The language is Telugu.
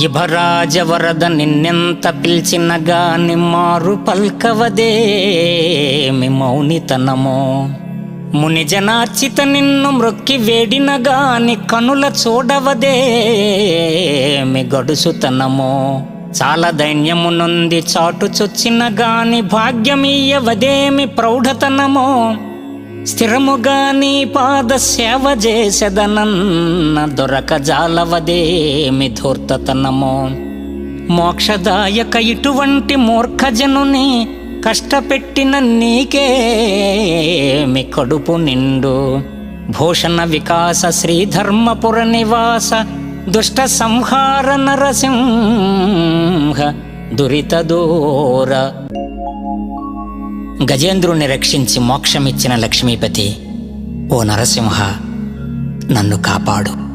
ఇభరాజవరద నిన్నెంత పిలిచిన గాని మారు పల్కవదేమి మౌనితనమో. మునిజనార్చిత నిన్ను మ్రొక్కి వేడిన గాని కనుల చూడవదేమి గడుసుతనమో. చాలా దైన్యమునుంది చాటు చొచ్చిన గాని భాగ్యమీయవదేమి ప్రౌఢతనమో. స్థిరముగా నీ పాద సేవ చేసెదనన్న దొరక జాలవదేమి ధూర్తతనమో. మోక్షదాయక ఇటువంటి మూర్ఖజనుని కష్టపెట్టిన నీకేమి కడుపు నిండు. భూషణ వికాస శ్రీధర్మపుర నివాస దుష్ట సంహార నరసింహ దురిత దూర. గజేంద్రుణ్ణి రక్షించి మోక్షమిచ్చిన లక్ష్మీపతి, ఓ నరసింహ నన్ను కాపాడు.